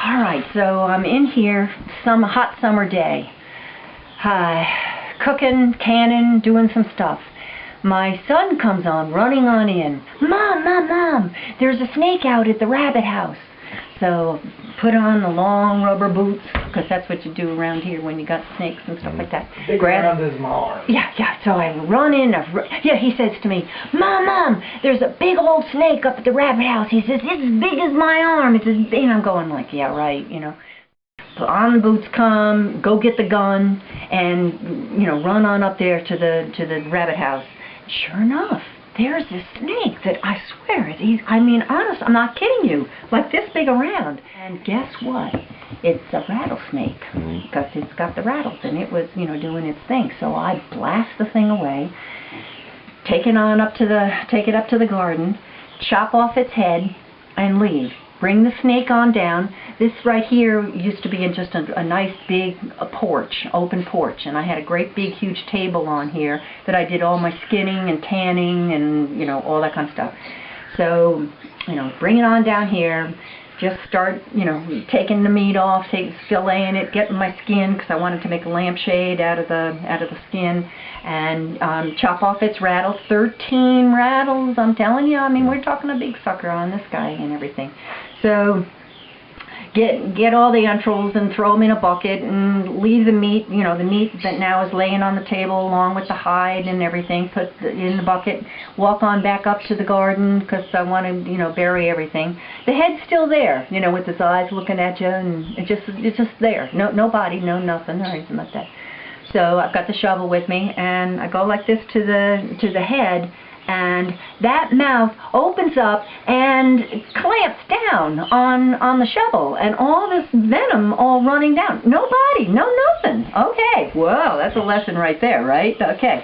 All right, so I'm in here, some hot summer day, cooking, canning, doing some stuff. My son comes on, running on in. Mom, there's a snake out at the rabbit house. So put on the long rubber boots, because that's what you do around here when you got snakes and stuff like that. Big around his arm. Yeah, so I run in, he says to me, Mom, there's a big old snake up at the rabbit house. He says, it's as big as my arm. It's as big. And I'm going like, yeah, right, you know. Put on the boots, go get the gun, and, you know, run on up there to the rabbit house. Sure enough, there's this snake that I swear, honest, I'm not kidding you, like this big around. And guess what? It's a rattlesnake, because it's got the rattles, and it was, you know, doing its thing. So I blast the thing away, take it up to the garden, chop off its head, and leave. Bring the snake on down. This right here used to be in just a nice big porch, open porch, and I had a great big huge table on here that I did all my skinning and tanning and, you know, all that kind of stuff. So, you know, bring it on down here, just start, you know, taking the meat off, filleting it, getting my skin, because I wanted to make a lampshade out of the skin, and chop off its rattles. 13 rattles, I'm telling you. I mean, we're talking a big sucker on this guy and everything. So get all the entrails and throw them in a bucket and leave the meat, you know, the meat that now is laying on the table along with the hide and everything, put in the bucket, walk on back up to the garden because I want to, you know, bury everything. The head's still there, you know, with his eyes looking at you, and it's just there. No body, no nothing or anything like that. So I've got the shovel with me, and I go like this to the head, and that mouth opens up and clamps down on the shovel, and all this venom all running down. No body, no nothing. Okay, well, that's a lesson right there, right? Okay,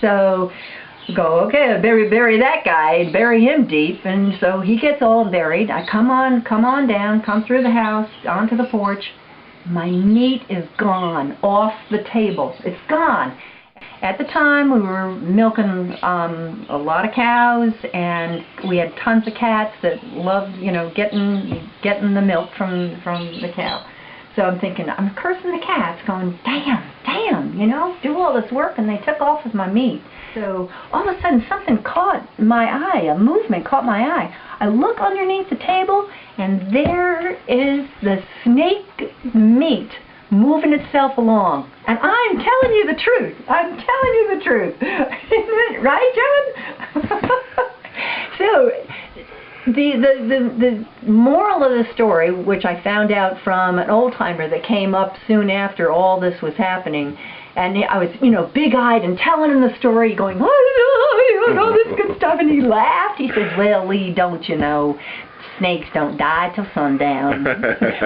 so go, okay, bury that guy, bury him deep, and so he gets all buried. I come on down, come through the house, onto the porch. My meat is gone off the table. It's gone. At the time, we were milking a lot of cows, and we had tons of cats that loved, you know, getting the milk from the cow. So I'm thinking, I'm cursing the cats, going, damn, you know, do all this work, and they took off with my meat. So all of a sudden, something caught my eye, a movement caught my eye. I look underneath the table, and there is the snake meat moving itself along. And I'm telling you the truth. I'm telling you the truth. Right, John? So the moral of the story, which I found out from an old-timer that came up soon after all this was happening, and I was, you know, big-eyed and telling him the story, going, oh, you know, this good stuff, and he laughed. He said, well, Lee, don't you know, snakes don't die till sundown.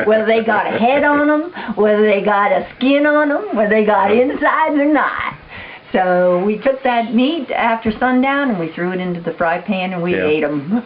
Whether they got a head on them, whether they got a skin on them, whether they got insides or not. So we took that meat after sundown and we threw it into the fry pan and we ate them.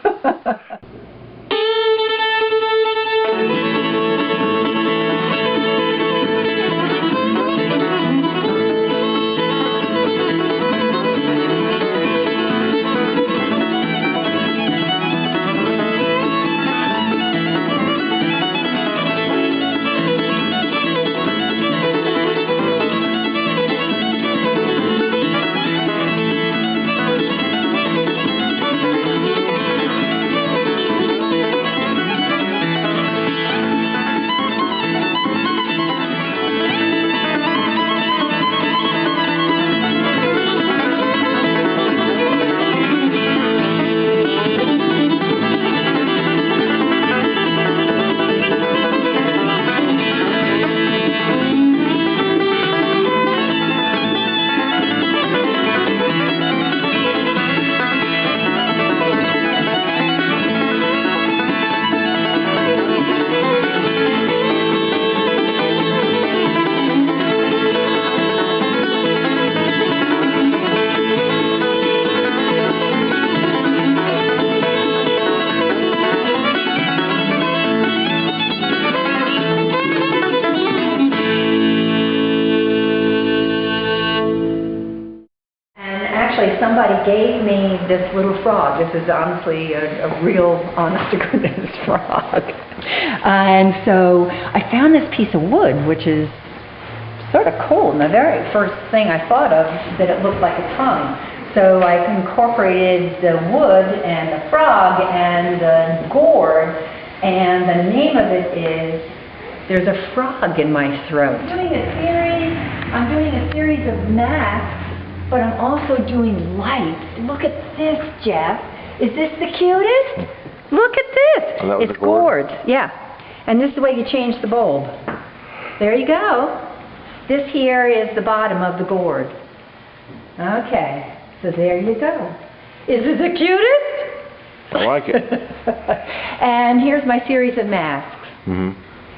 this little frog. This is honestly a real, honest-to-goodness frog. And so I found this piece of wood, which is sort of cool. And the very first thing I thought of, that it looked like a tongue. So I incorporated the wood and the frog and the gourd, and the name of it is There's a Frog in My Throat. I'm doing a series of masks, but I'm also doing lights. Look at this, Jeff. Is this the cutest? Look at this. Oh, it's gourd. Yeah. And this is the way you change the bulb. There you go. This here is the bottom of the gourd. Okay. So there you go. Is it the cutest? I like it. And here's my series of masks. Mm-hmm.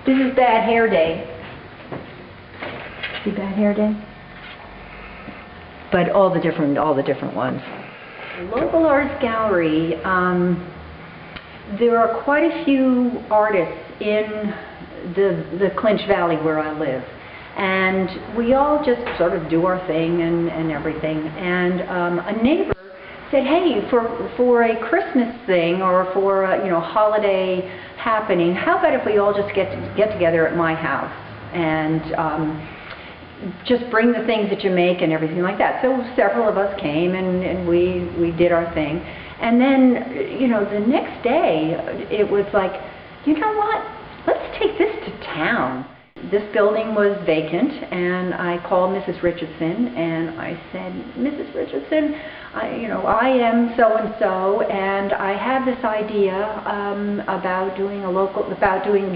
This is Bad Hair Day. See Bad Hair Day? But all the different ones. Local Artists Gallery. There are quite a few artists in the Clinch Valley where I live, and we all just sort of do our thing and everything. And a neighbor said, "Hey, for a Christmas thing or for a holiday happening, how about if we all just get together at my house and just bring the things that you make and everything like that." So several of us came and we did our thing. And then, the next day, it was like, you know what, let's take this to town. This building was vacant, and I called Mrs. Richardson, and I said, "Mrs. Richardson, I am so-and-so, and I have this idea about doing a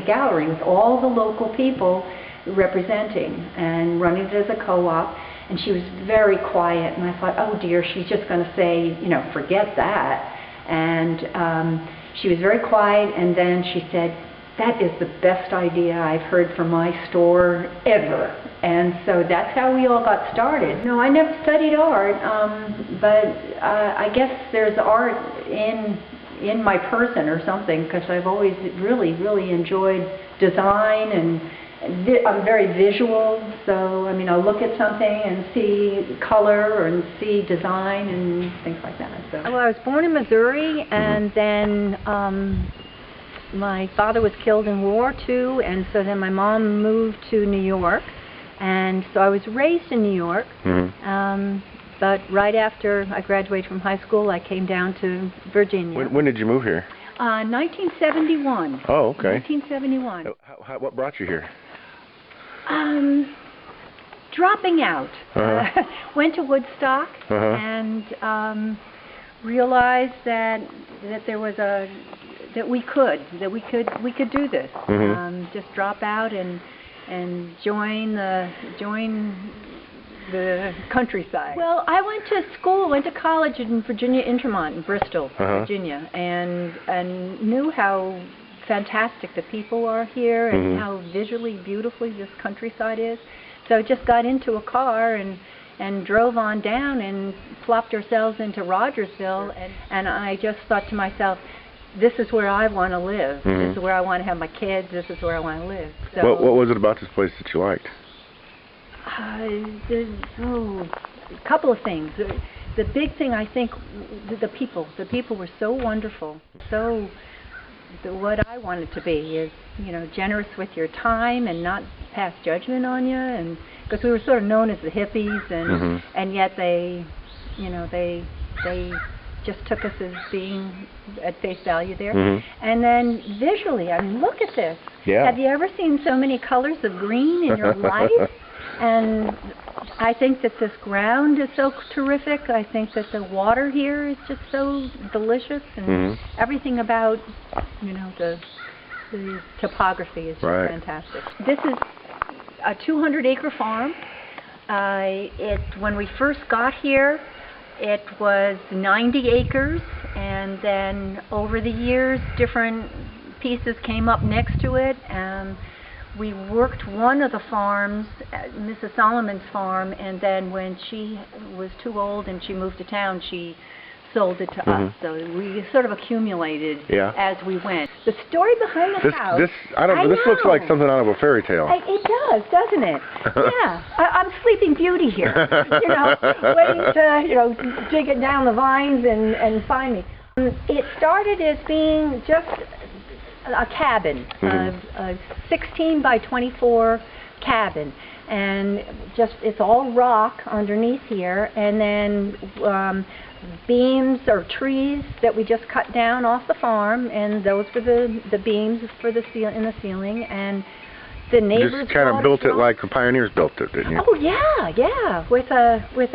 gallery with all the local people representing and running it as a co-op." And she was very quiet, and I thought, oh dear, she's just going to say, forget that. And she was very quiet, and then she said, "That is the best idea I've heard from my store ever." And so that's how we all got started. No, I never studied art, but I guess there's art in my person or something, because I've always really enjoyed design, and I'm very visual, so I'll look at something and see color and see design and things like that. So. Well, I was born in Missouri, and then my father was killed in World War II, and so then my mom moved to New York, and so I was raised in New York. Mm-hmm. But right after I graduated from high school, I came down to Virginia. When did you move here? 1971. Oh, okay. 1971. What brought you here? Dropping out. Went to Woodstock, and realized that there was that we could do this. Mm-hmm. Just drop out and join the countryside. Well, I went to college in Virginia Intermont in Bristol, Virginia, and knew how fantastic the people are here, and how visually beautifully this countryside is. So just got into a car and drove on down and plopped ourselves into Rogersville, and I just thought to myself, this is where I want to live. Mm-hmm. This is where I want to have my kids. This is where I want to live. So, what was it about this place that you liked? A couple of things. The big thing, I think, the people. The people were so wonderful. So what I wanted to be is, generous with your time and not pass judgment on you, and because we were sort of known as the hippies, and yet they just took us as being at face value there. Mm-hmm. And then visually, look at this. Yeah. Have you ever seen so many colors of green in your life? And I think that this ground is so terrific. I think that the water here is just so delicious, and everything about, the topography is just fantastic. This is a 200-acre farm. When we first got here, it was 90 acres, and then over the years, different pieces came up next to it. We worked one of the farms, Mrs. Solomon's farm, and then when she was too old and she moved to town, she sold it to us. So we sort of accumulated as we went. The story behind the house. This looks like something out of a fairy tale. It does, doesn't it? Yeah. I'm Sleeping Beauty here. Waiting to, dig it down the vines and find me. It started as being just a cabin, a 16 by 24 cabin, and it's all rock underneath here, and then beams or trees that we just cut down off the farm, and those were the beams for the in the ceiling, and the neighbors just kind of built it like the pioneers built it, didn't you? Oh yeah, with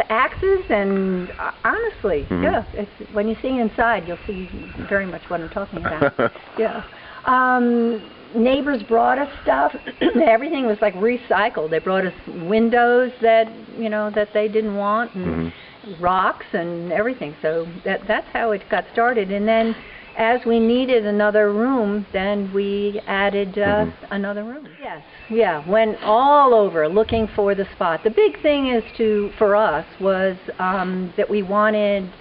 axes, and honestly, it's, when you see inside, you'll see very much what I'm talking about. Neighbors brought us stuff. Everything was like recycled. They brought us windows that that they didn't want, and rocks and everything. So that's how it got started. And then, as we needed another room, then we added another room. Yes, yeah, went all over looking for the spot. The big thing for us was that we wanted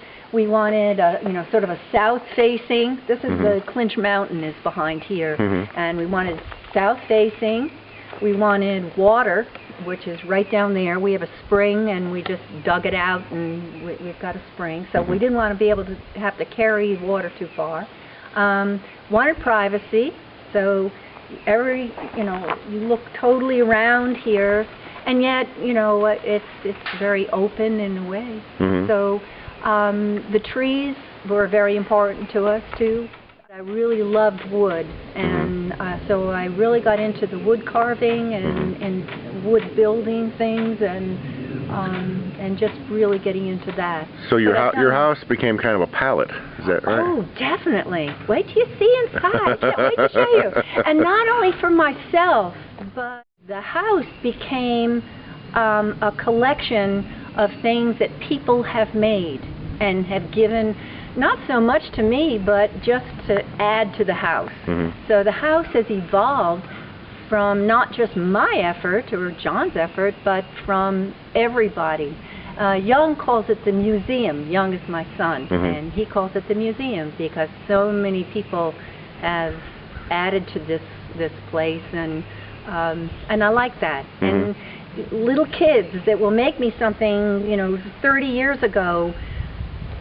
sort of a south-facing. This is the Clinch Mountain is behind here, and we wanted south-facing. We wanted water, which is right down there. We have a spring, and we just dug it out, and we've got a spring. So we didn't want to be able to have to carry water too far. Wanted privacy, so you look totally around here, and yet it's very open in a way. So the trees were very important to us too. I really loved wood, and so I really got into the wood carving and wood building things, and just really getting into that. So your house became kind of a palette, is that right? Oh, definitely. Wait till you see inside. I can't wait to show you. And not only for myself, but the house became a collection of things that people have made and have given, not so much to me, but just to add to the house. So the house has evolved from not just my effort or John's effort, but from everybody. Young calls it the museum. Young is my son, and he calls it the museum because so many people have added to this place, and I like that. And little kids that will make me something, 30 years ago,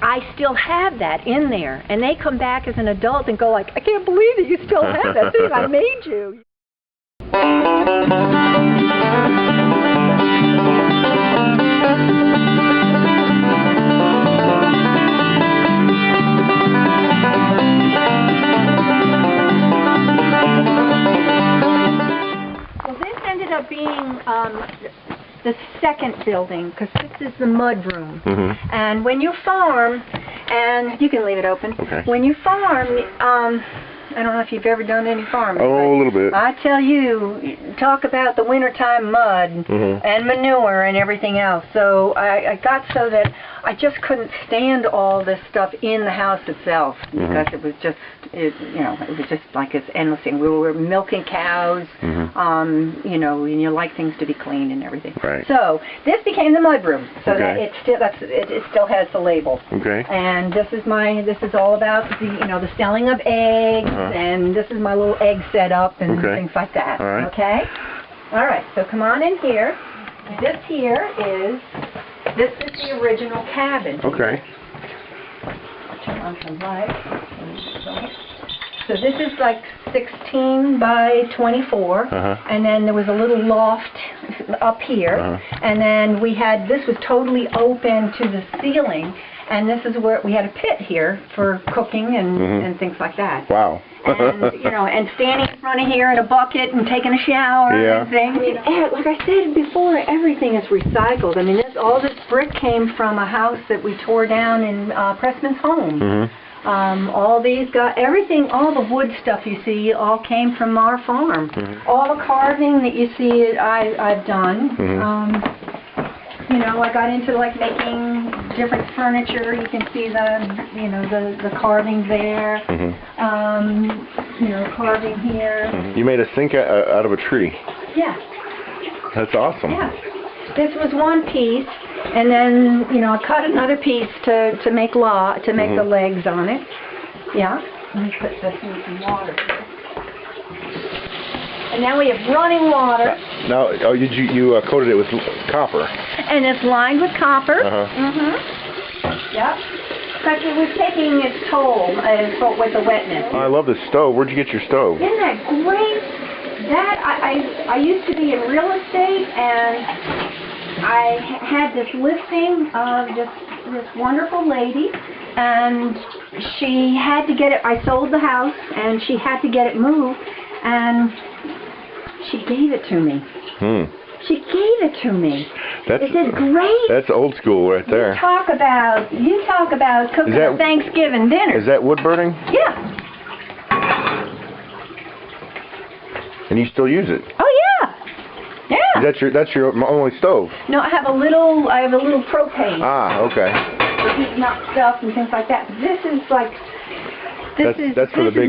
I still have that in there, and they come back as an adult and go like, I can't believe that you still have that thing I made you. Well, this ended up being the second building, because this is the mud room. And when you farm, and you can leave it open. When you farm, I don't know if you've ever done any farming. Oh, a little bit. I tell you, talk about the wintertime mud and manure and everything else. So I got so that I just couldn't stand all this stuff in the house itself, because it was just, it was just like this endless thing. We were milking cows, and you like things to be clean and everything. So this became the mud room, so that it still has the label. And this is all about the selling of eggs, and this is my little egg setup and things like that. All right. So come on in here. This is the original cabin. I'll turn on some light. So this is like 16 by 24, and then there was a little loft up here, and then this was totally open to the ceiling, and this is where we had a pit here for cooking and things like that. Wow. And and standing in front of here in a bucket and taking a shower and things. Like I said before, everything is recycled. I mean, all this brick came from a house that we tore down in Pressman's home. All the wood stuff you see all came from our farm. All the carving that you see I've done. I got into like making different furniture. You can see the carving there. Carving here. You made a sink out of a tree. Yeah. That's awesome. Yeah. this was one piece, and then, you know, I cut another piece to make the legs on it. Yeah. Let me put this in some water here. And now we have running water. Now, you coated it with copper. And it's lined with copper. Yep. Because it was taking its toll with the wetness. I love this stove. Where'd you get your stove? Isn't that great? I used to be in real estate, and I had this listing of this wonderful lady, and she had to get it. I sold the house, and she had to get it moved, and she gave it to me. She gave it to me. Is it great? That's old school right there. You talk about cooking a Thanksgiving dinner. Is that wood burning? Yeah. And you still use it? Oh yeah. Yeah. That's your only stove? No, I have a little propane. Ah, okay. For heating up stuff and things like that. This is like this is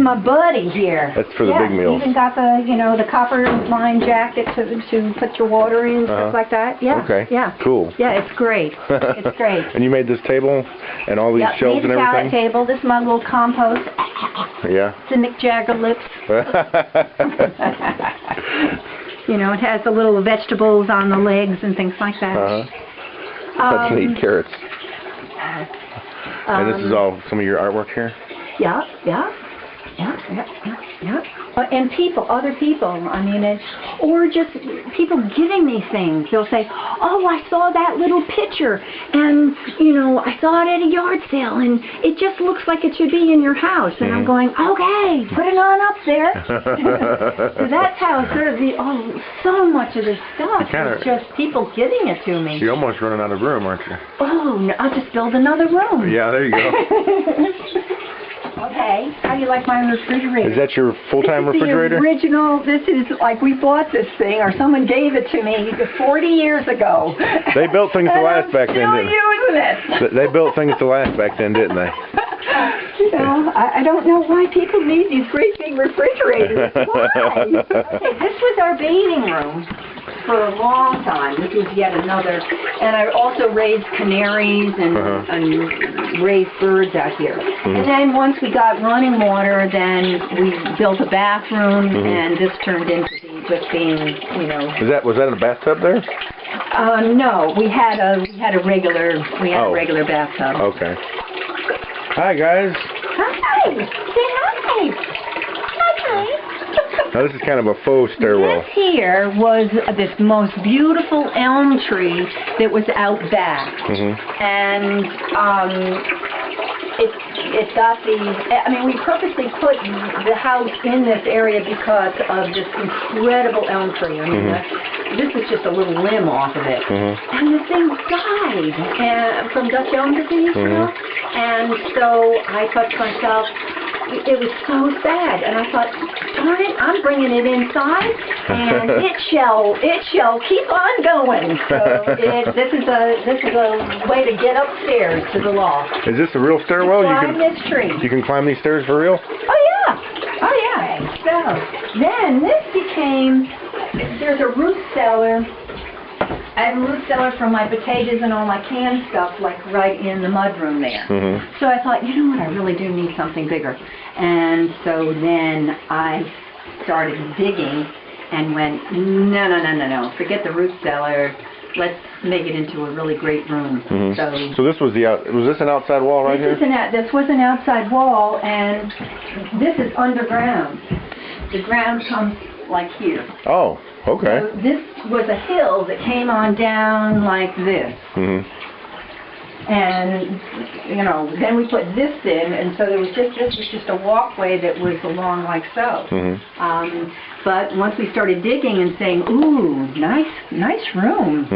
my buddy here. That's for the big meals. Even got the copper line jacket to put your water in, stuff like that. Yeah. Okay. Yeah. Cool. Yeah, it's great. It's great. And you made this table and all these shelves and everything? Made the table. This is my little compost. Yeah. It's the Mick Jagger lips. You know, it has the little vegetables on the legs and things like that. That's neat. Carrots. And this is all some of your artwork here? Yeah. And other people, I mean, or just people giving me things. They'll say, oh, I saw that little picture, and, you know, I saw it at a yard sale, and it just looks like it should be in your house. And I'm going, okay, put it on up there. So that's how sort of so much of this stuff is just people giving it to me. You're almost running out of room, aren't you? Oh, no, I'll just build another room. Yeah, there you go. Okay, how do you like my refrigerator? Is that your full-time refrigerator? This is like we bought this thing, or someone gave it to me 40 years ago. They built things to last back then, didn't they? Using it. They built things to last back then, didn't they? You know, I don't know why people need these great big refrigerators. Why? This was our bathing room for a long time. This was yet another, and I also raised canaries and raised birds out here. And then once we got running water, then we built a bathroom, and this turned into just being, you know. Was that in a bathtub there? No, we had a regular bathtub. Okay. Hi guys. Hi. Say hi. Hi. Now this is kind of a faux stairwell. This here was this most beautiful elm tree that was out back, and it got these. I mean, we purposely put the house in this area because of this incredible elm tree. I mean, this is just a little limb off of it, and the thing died from Dutch elm disease, you know. And so I thought to myself, it was so sad, and I thought, darn it, I'm bringing it inside, and it shall keep on going. So this is a way to get upstairs to the loft. Is this a real stairwell? Climb this tree. You can climb these stairs for real? Oh yeah. So then this became. There's a root cellar. I have a root cellar for my potatoes and all my canned stuff, like right in the mudroom there. So I thought, you know what, I really do need something bigger. And so then I started digging and went, no, forget the root cellar. Let's make it into a really great room. So this was this an outside wall right here? This was an outside wall, and this is underground. The ground comes like here. Oh, okay. So this was a hill that came on down like this. And, you know, then we put this in, and so this was just a walkway that was along like so. But once we started digging and saying, ooh, nice room.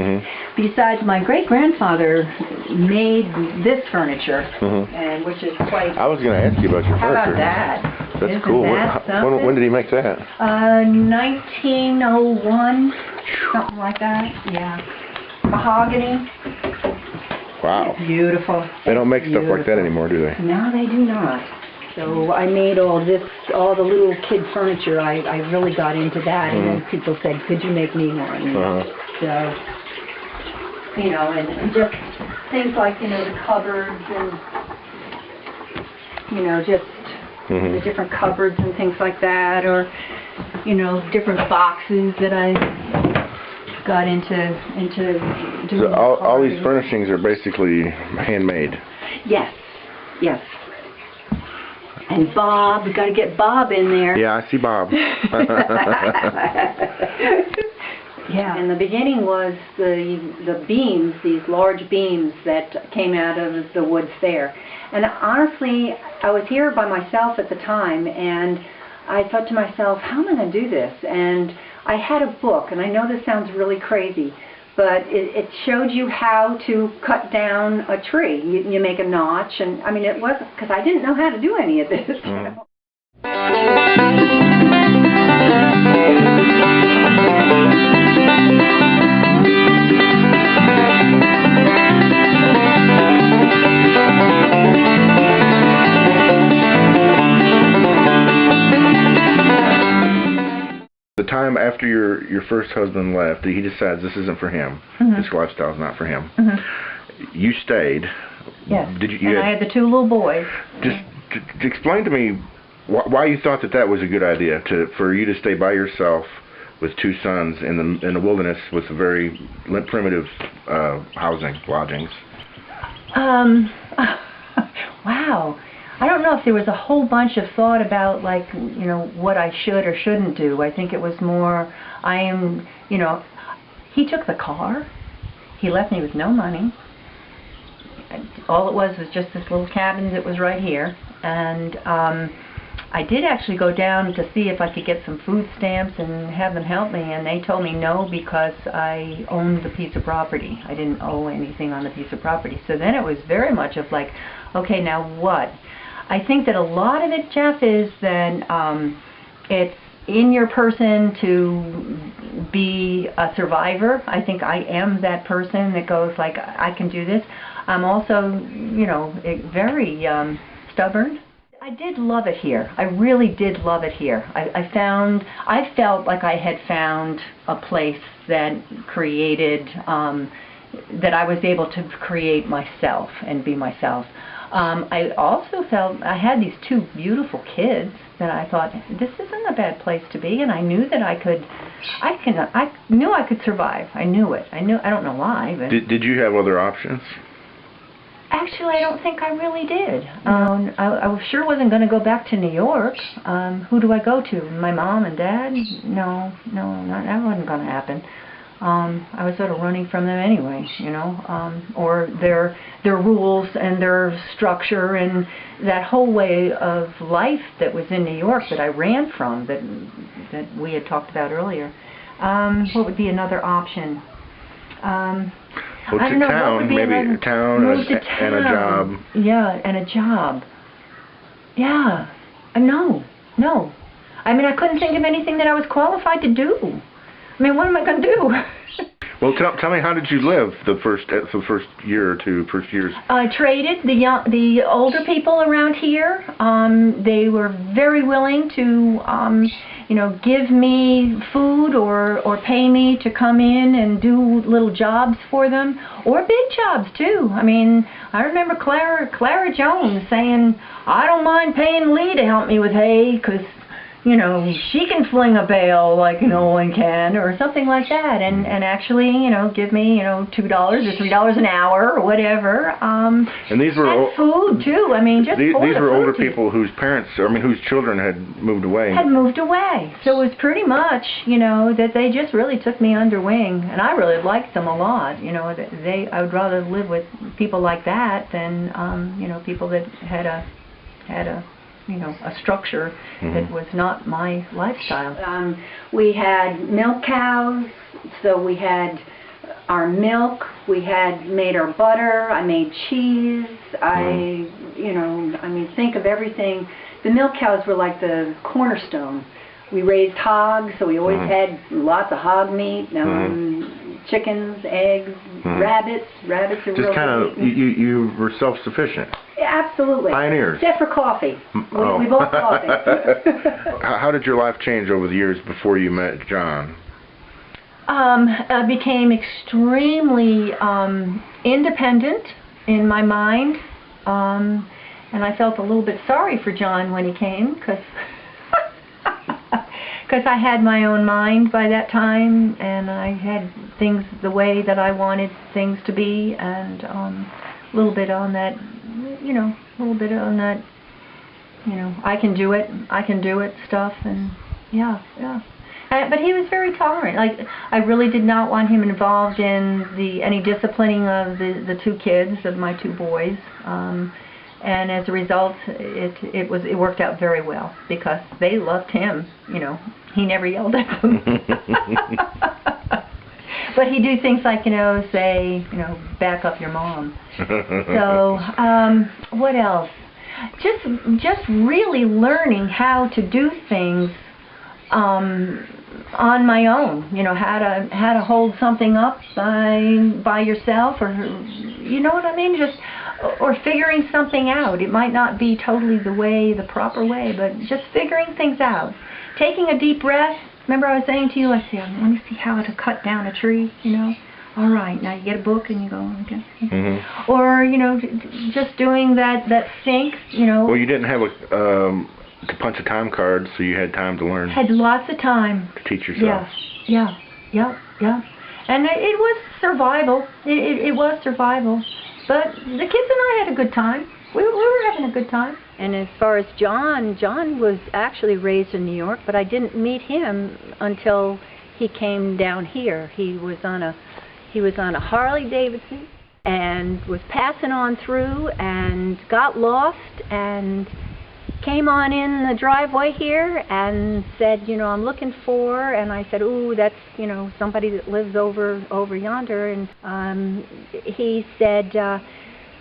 Besides, my great-grandfather made this furniture, and which is quite... I was going to ask you about your furniture. How about that? That's cool. When did he make that? 1901, something like that, yeah. Mahogany. Wow. Beautiful. They don't make stuff like that anymore, do they? No, they do not. So I made all the little kid furniture. I really got into that, and then people said, could you make me one? So you know, and just things like, you know, the cupboards and, you know, just the different cupboards and things like that, or, you know, different boxes that I got into doing. So all these furnishings are basically handmade. Yes, yes. And Bob, we got to get Bob in there. Yeah, I see Bob. Yeah. And the beginning was the beams, these large beams that came out of the woods there. And honestly, I was here by myself at the time, and I thought to myself, how am I going to do this? And I had a book, and I know this sounds really crazy, but it showed you how to cut down a tree. You make a notch, and I mean, it wasn't, because I didn't know how to do any of this. You know? The time after your first husband left, he decides this isn't for him. This lifestyle's not for him. You stayed. Yes. Did you? And I had the two little boys. Just explain to me why you thought that was a good idea for you to stay by yourself with two sons in the wilderness with very primitive lodgings. Wow. I don't know if there was a whole bunch of thought about, like, you know, what I should or shouldn't do. I think it was more, you know, he took the car. He left me with no money. All it was just this little cabin that was right here. And I did actually go down to see if I could get some food stamps and have them help me, and they told me no because I owned the piece of property. I didn't owe anything on the piece of property. So then it was very much of like, okay, now what? I think that a lot of it, Jeff, is that it's in your person to be a survivor. I think I am that person that goes like, I can do this. I'm also, you know, very stubborn. I did love it here. I really did love it here. I felt like I had found a place that created, that I was able to create myself and be myself. I also felt I had these two beautiful kids that I thought, this isn't a bad place to be, and I knew that I knew I could survive. I knew it. I don't know why, but Did you have other options? Actually, I don't think I really did. I sure wasn't going to go back to New York. Who do I go to? My mom and dad? No, that wasn't going to happen. I was sort of running from them anyway, you know, or their rules and their structure and that whole way of life that was in New York that I ran from, that we had talked about earlier. What would be another option? Well, I don't know, town, what would be maybe another, a town and a job. Yeah, and a job. Yeah. No. I mean, I couldn't think of anything that I was qualified to do. I mean, what am I going to do? Well, tell me, how did you live the first year or two, first years? I traded the older people around here. They were very willing to, you know, give me food or pay me to come in and do little jobs for them, or big jobs too. I mean, I remember Clara Jones saying, "I don't mind paying Lee to help me with hay, 'cause, you know, she can fling a bale like no one can," or something like that, and actually, you know, give me, you know, $2 or $3 an hour or whatever. And these were food too. I mean, just these were older food people whose parents, whose children had moved away. So it was pretty much, you know, that they just really took me under wing, and I really liked them a lot. You know, I would rather live with people like that than, you know, people that had a you know, a structure that was not my lifestyle. We had milk cows, so we had our milk, we had made our butter, I made cheese, you know, I mean, think of everything. The milk cows were like the cornerstone. We raised hogs, so we always had lots of hog meat, chickens, eggs, rabbits. Rabbits are just kind of, you were self-sufficient. Absolutely. Pioneers. Except for coffee. We both coffee. How did your life change over the years before you met John? I became extremely independent in my mind, and I felt a little bit sorry for John when he came, because I had my own mind by that time, and I had things the way that I wanted things to be, and a little bit on that, I can do it stuff, and yeah. But he was very tolerant. Like, I really did not want him involved in any disciplining of the two kids, of my two boys. And as a result, it worked out very well, because they loved him. He never yelled at them. But he'd do things like, say, back up your mom. So, what else? Just really learning how to do things on my own, how to hold something up by yourself, or you know what I mean, or figuring something out. It might not be totally the proper way, but just figuring things out. Taking a deep breath. Remember I was saying to you, let me see how to cut down a tree, All right, now you get a book and you go, okay. Mm-hmm. Or, just doing that sync, Well, you didn't have to punch a time card, so you had time to learn. Had lots of time. To teach yourself. Yeah. And it was survival. It was survival. But the kids and I had a good time. We were having a good time. And as far as John was actually raised in New York, but I didn't meet him until he came down here. He was on a Harley Davidson and was passing on through and got lost and came on in the driveway here and said, I'm looking for, and I said, ooh, that's, somebody that lives over yonder. And he said,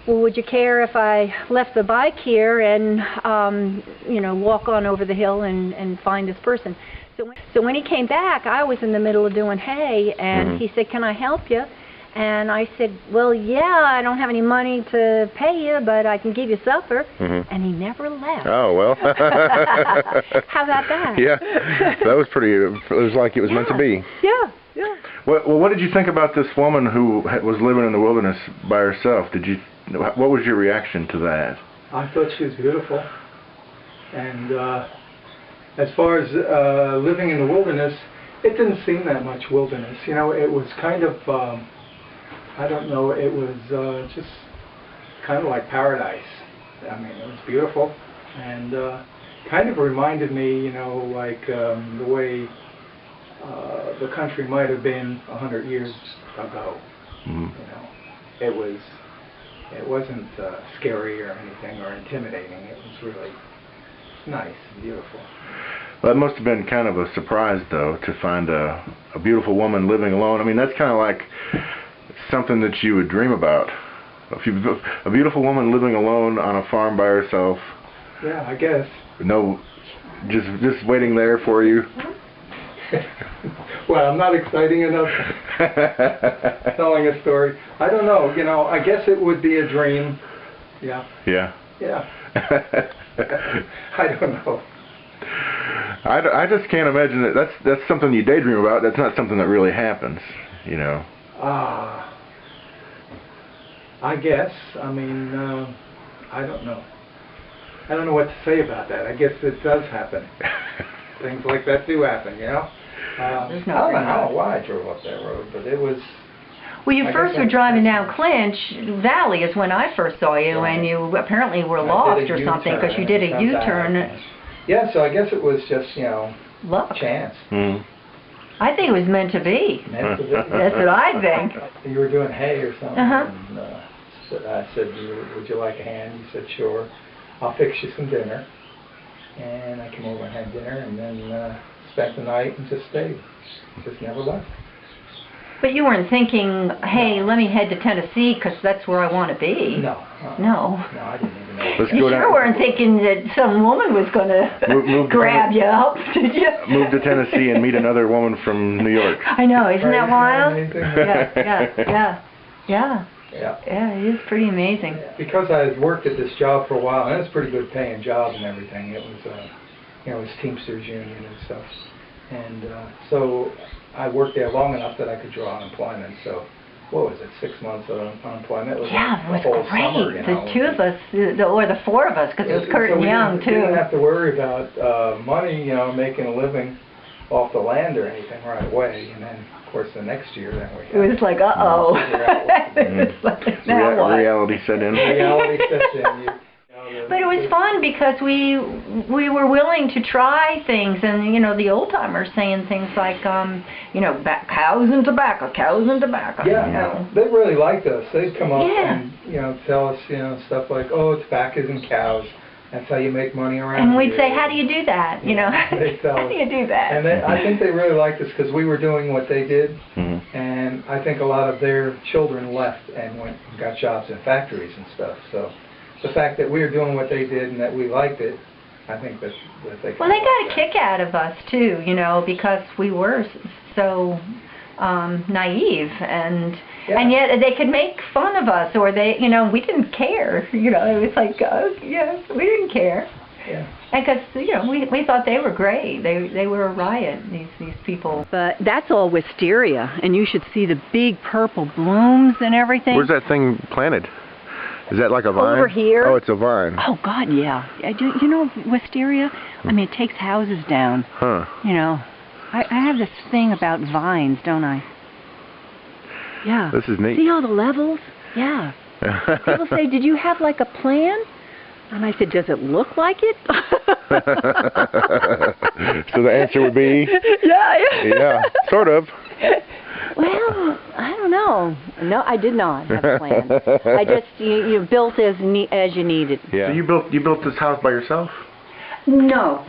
well, would you care if I left the bike here and, walk on over the hill and find this person? So when he came back, I was in the middle of doing hay, and he said, can I help you? And I said, well, yeah, I don't have any money to pay you, but I can give you supper. And he never left. Oh, well. How about that? Yeah, that was pretty, it was like it was meant to be. Yeah. Well, what did you think about this woman who was living in the wilderness by herself? What was your reaction to that? I thought she was beautiful. And as far as living in the wilderness, it didn't seem that much wilderness. It was kind of, I don't know, it was just kind of like paradise. I mean, it was beautiful, and kind of reminded me, like the way the country might have been 100 years ago. It wasn't scary or anything or intimidating. It was really nice and beautiful. Well, that must have been kind of a surprise, though, to find a beautiful woman living alone. I mean, that's kind of like something that you would dream about. A beautiful woman living alone on a farm by herself. Yeah, I guess. No, just waiting there for you. Well, I'm not exciting enough telling a story. I don't know. I guess it would be a dream. Yeah. Yeah. I don't know. I just can't imagine that. That's something you daydream about. That's not something that really happens, I guess. I mean, I don't know. I don't know what to say about that. I guess it does happen. Things like that do happen, I don't know why I drove up that road, but it was... Well, you first were driving down Clinch Valley is when I first saw you, right. And you apparently were lost or something because you did a U-turn. Yeah, so I guess it was just, luck. Chance. I think it was meant to be. Meant to be. That's what I think. You were doing hay or something, and I said, would you like a hand? You said, sure. I'll fix you some dinner. And I came over and had dinner, and then spent the night and just stayed. Just never left. But you weren't thinking, hey, let me head to Tennessee because that's where I want to be. No. No, I didn't even know. You sure weren't thinking that some woman was going to grab you up, did you? Move to Tennessee and meet another woman from New York. I know, isn't that wild? Yeah, it is pretty amazing. Because I had worked at this job for a while, and it was a pretty good paying job and everything. It was, it was Teamsters Union and stuff. And so I worked there long enough that I could draw unemployment. So what was it, 6 months of unemployment? It was Yeah, like it was the whole great. summer, you know. The two of us, or the four of us, because it was Kurt So and we Young, didn't too. have to worry about money, you know, making a living off the land or anything right away. And then, of course, the next year, then we had It was like, uh-oh. Mm. Now what? Reality set in. reality sets in. But it was fun because we were willing to try things, and you know, the old timers saying things like, you know, cows and tobacco, cows and tobacco. Yeah, you know. they really liked us. They'd come up Yeah. and, you know, tell us, you know, stuff like, oh, tobacco and cows. That's how you make money around And we'd here. say, how do you do that? You know, They'd tell how us. do you do that? And I think they really liked us because we were doing what they did, Mm-hmm. and I think a lot of their children left and went and got jobs in factories and stuff. So the fact that we were doing what they did and that we liked it, I think that they. Well, they got a kick out of us too, you know, because we were so naive, and yet they could make fun of us, or they, you know, we didn't care. You know, it was like, oh, yes, we didn't care. Yeah. And because, you know, we thought they were great. They were a riot, these people. But that's all wisteria, and you should see the big purple blooms and everything. Where's that thing planted? Is that like a vine? Over here. Oh, it's a vine. Oh, God, yeah. You know wisteria? I mean, it takes houses down. Huh. You know, I have this thing about vines, don't I? Yeah. This is neat. See all the levels? Yeah. People say, did you have like a plan? And I said, does it look like it? So the answer would be? Yeah. Yeah, sort of. Well, I don't know. No, I did not have a plan. I just, you built as you needed. Yeah. So you built this house by yourself? No,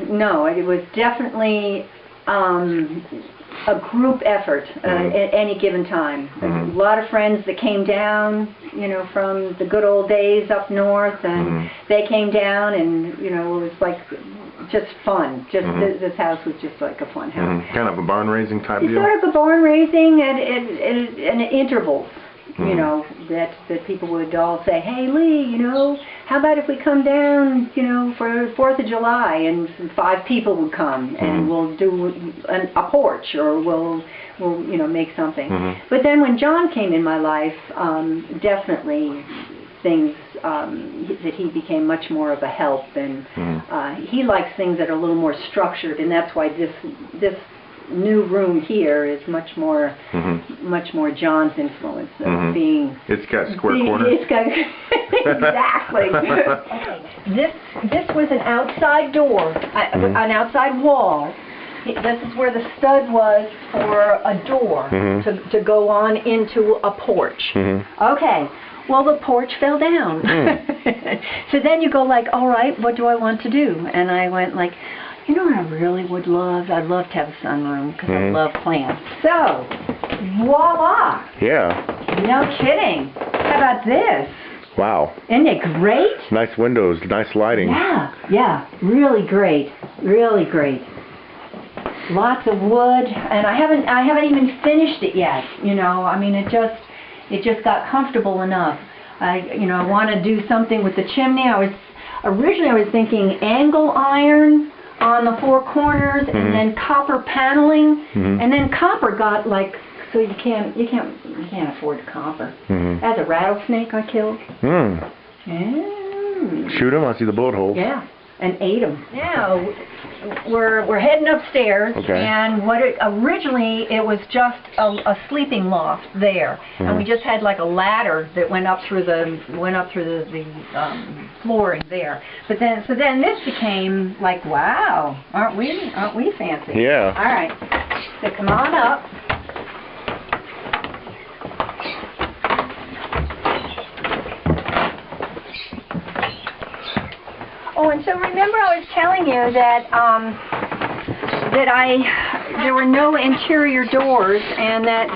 it was definitely a group effort at any given time. Mm-hmm. A lot of friends that came down, you know, from the good old days up north, and they came down, and you know, it was like just fun. Just this house was just like a fun house. Kind of a barn raising type deal. Sort of a barn raising at intervals. You know, that people would all say, hey Lee, you know, how about if we come down, you know, for 4th of July, and 5 people would come, and we'll do a porch, or we'll you know, make something. But then when John came in my life, definitely things, that he became much more of a help, and he likes things that are a little more structured, and that's why this new room here is much more John's influence of being. It's got square corners. It's got exactly. Okay. This was an outside door, an outside wall. This is where the stud was for a door to go on into a porch. Okay. Well, the porch fell down. So then you go like, all right, what do I want to do? And I went like, you know what I really would love? I'd love to have a sunroom because I love plants. So, voila! Yeah. No kidding. How about this? Wow. Isn't it great? Nice windows, nice lighting. Yeah. Really great. Really great. Lots of wood, and I haven't even finished it yet. You know, I mean, it just got comfortable enough. I want to do something with the chimney. Originally I was thinking angle iron on the 4 corners, and then copper paneling, and then copper got like, so you can't afford copper. As a rattlesnake I killed. Shoot him, I see the bullet holes. Yeah, and ate them. Now we're heading upstairs, and originally it was just a sleeping loft there, and we just had like a ladder that went up through the flooring there. But then this became like, wow, aren't we fancy? Yeah. All right, so come on up. Oh, and so remember I was telling you that there were no interior doors, and that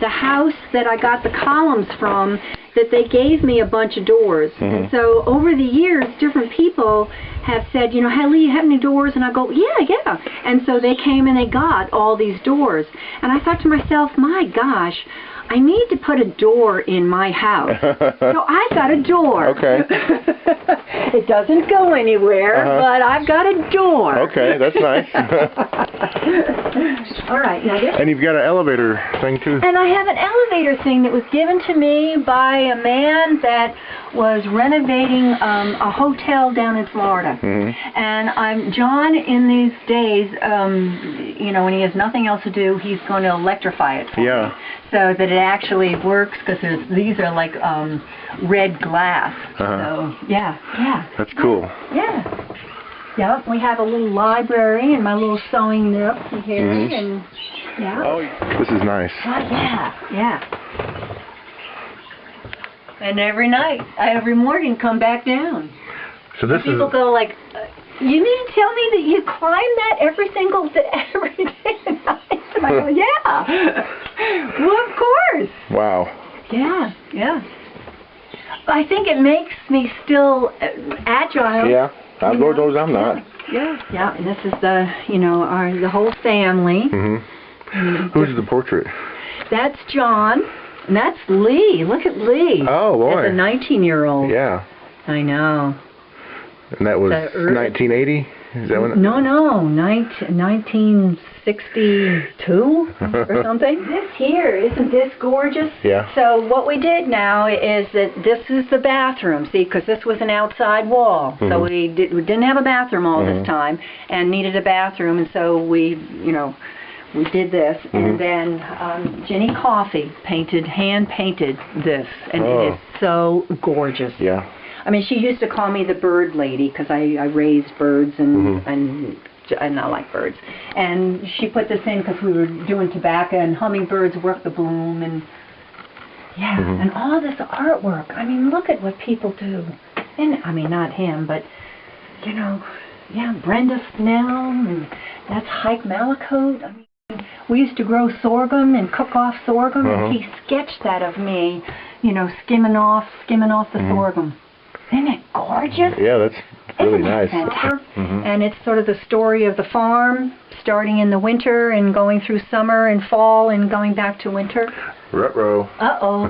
the house that I got the columns from, that they gave me a bunch of doors. And so over the years, different people have said, you know, hey Lee, you have any doors? And I go, yeah. And so they came and they got all these doors. And I thought to myself, my gosh, I need to put a door in my house. So I've got a door. Okay. It doesn't go anywhere, but I've got a door. Okay, that's nice. All right, now this. And you've got an elevator thing too. And I have an elevator thing that was given to me by a man that was renovating a hotel down in Florida. And John, in these days, you know, when he has nothing else to do, he's going to electrify it for me, so that it actually works, because these are like red glass. So yeah. That's cool. Yeah, we have a little library and my little sewing nook here, and Oh, this is nice. yeah. And every morning, come back down. So this People go like, you mean to tell me that you climb that every single day, every day and night? And I go, yeah. Well, of course. Wow. Yeah. I think it makes me still agile. Yeah. Outdoors, I'm not. Yeah. And this is the whole family. Who's the portrait? That's John. And that's Lee. Look at Lee. Oh, boy. That's a 19-year-old. Yeah. I know. And that was 1980? Is that when? No, 1962 or something. This here, isn't this gorgeous? Yeah. So what we did now is that this is the bathroom, see, because this was an outside wall. So we didn't have a bathroom all this time and needed a bathroom, and so we did this, and then Jenny Coffey hand-painted this, and it is so gorgeous. Yeah. I mean, she used to call me the bird lady, because I raised birds, and I like birds. And she put this in because we were doing tobacco, and hummingbirds work the bloom, and and all this artwork. I mean, look at what people do. And I mean, not him, but Brenda Snell, and that's Hike Malacote. I mean, we used to grow sorghum and cook off sorghum, and he sketched that of me, skimming off the sorghum. Isn't it gorgeous? Yeah, that's really nice. And it's sort of the story of the farm, starting in the winter and going through summer and fall and going back to winter. Ruh-roh. Uh-oh.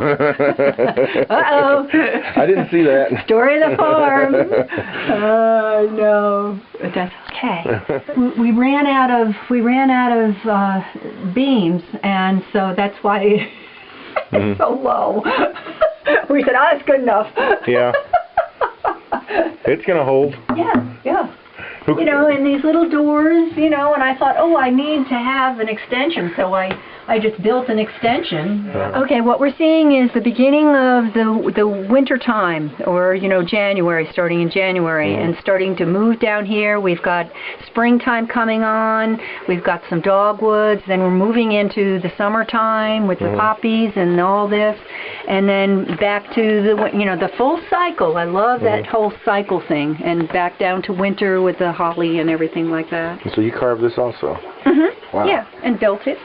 I didn't see that. Story of the farm. No. But that's okay. We ran out of beams, and so that's why it's so low. We said, that's good enough. Yeah. It's going to hold. Yeah. And these little doors, and I thought, I need to have an extension, so I just built an extension. Okay, what we're seeing is the beginning of the winter time, or, January, starting in January, and starting to move down here. We've got springtime coming on, we've got some dogwoods, then we're moving into the summertime with the poppies and all this, and then back to the full cycle. I love that whole cycle thing, and back down to winter with the holly and everything like that. So you carved this also? Wow. Yeah, and built it.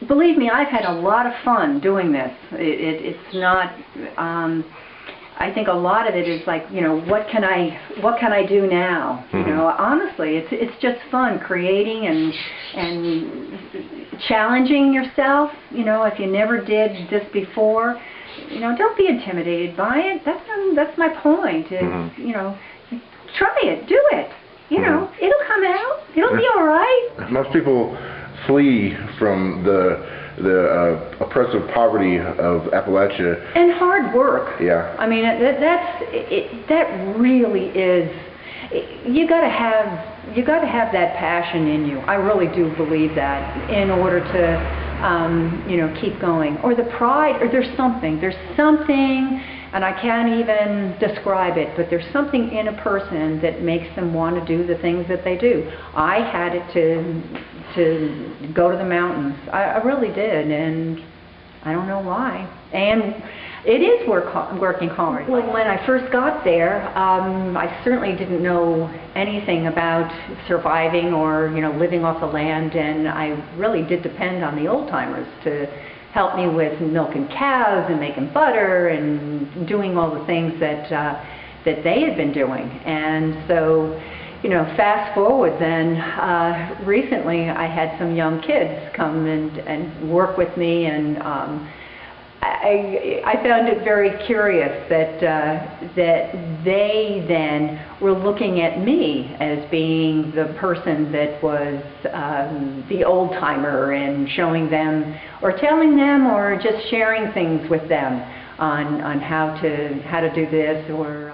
Believe me, I've had a lot of fun doing this. It's not. I think a lot of it is like, what can I do now? Honestly, it's just fun creating and challenging yourself. If you never did this before, don't be intimidated by it. That's my point. Try it, do it. It'll come out. It'll be all right. Most people flee from the oppressive poverty of Appalachia. And hard work. Yeah. I mean, that really is. You got to have that passion in you. I really do believe that, in order to keep going. Or the pride, or there's something, and I can't even describe it, but there's something in a person that makes them want to do the things that they do. I had it to go to the mountains. I really did, and I don't know why. And it is working hard. Well, when I first got there, I certainly didn't know anything about surviving or living off the land, and I really did depend on the old-timers to help me with milking cows and making butter and doing all the things that they had been doing. And so, you know, fast forward then, recently I had some young kids come and work with me, and I found it very curious that they then were looking at me as being the person that was the old-timer, and showing them or telling them or just sharing things with them on how to do this, or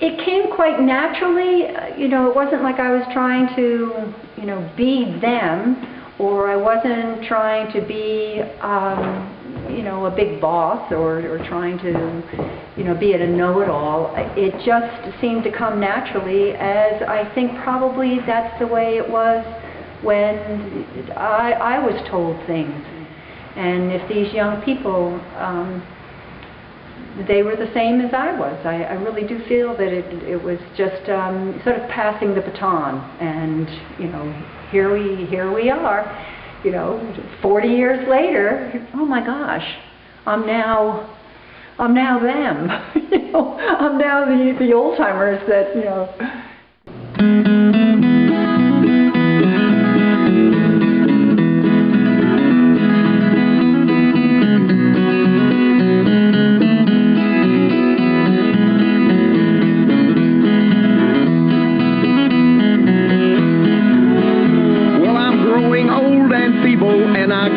it came quite naturally. You know, it wasn't like I was trying to, you know, be them, or I wasn't trying to be, you know, a big boss, or trying to, you know, be a know-it-all. It just seemed to come naturally, as I think probably that's the way it was when I was told things. And if these young people, they were the same as I was. I really do feel that it was just sort of passing the baton, and you know, here we are, you know, 40 years later. Oh my gosh, I'm now them. You know, I'm now the old timers that, you know.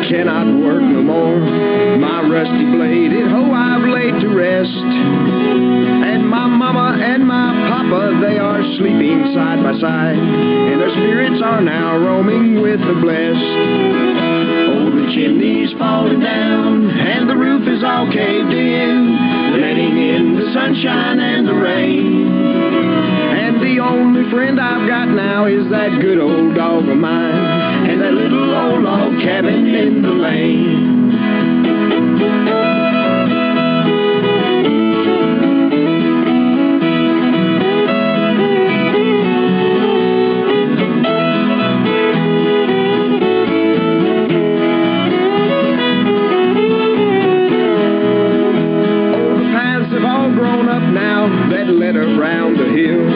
Cannot work no more. My rusty bladed hoe I've laid to rest, and my mama and my papa, they are sleeping side by side, and their spirits are now roaming with the blessed. Oh, the chimney's falling down, and the roof is all caved in, letting in the sunshine and the rain. And the only friend I've got now is that good old dog of mine, and that little old log cabin in the lane. Oh, the paths have all grown up now that led around the hill.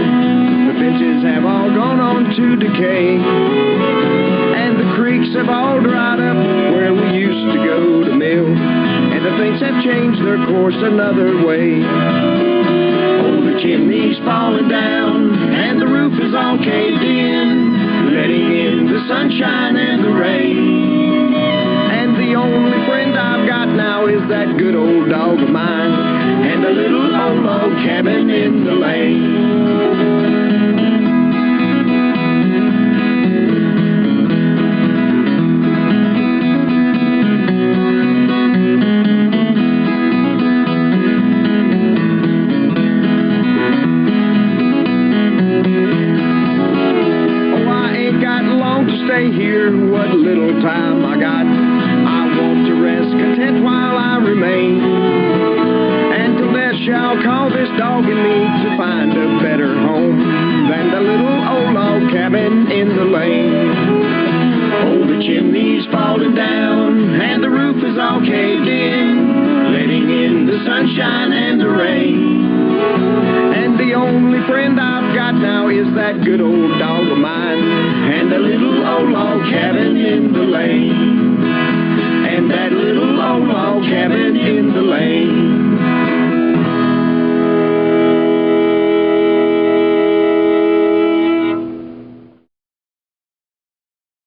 The fences have all gone on to decay, and the creeks have all dried up where we used to go to mill, and the things have changed their course another way. Oh, the chimney's falling down, and the roof is all caved in, letting in the sunshine and the rain. And the only friend I've got now is that good old dog of mine, and a little old log cabin in the lane. Here, what little time I got, I want to rest content while I remain, and till death shall call this dog in me to find a better home than the little old log cabin in the lane. Oh, the chimney's falling down, and the roof is all caved in, letting in the sunshine and the rain. And the only friend I've got now is that good old dog of mine, and a little old log cabin in the lane, and that little old log cabin in the lane.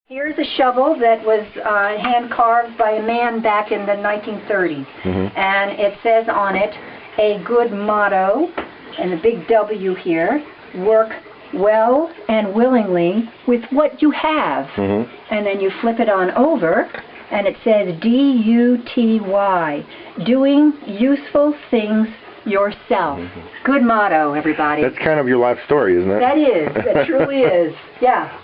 Here's a shovel that was hand carved by a man back in the 1930s, and it says on it, a good motto, and a big W here, work well and willingly with what you have. And then you flip it on over, and it says D-U-T-Y, doing useful things yourself. Good motto, everybody. That's kind of your life story, isn't it? That is. It truly is. Yeah.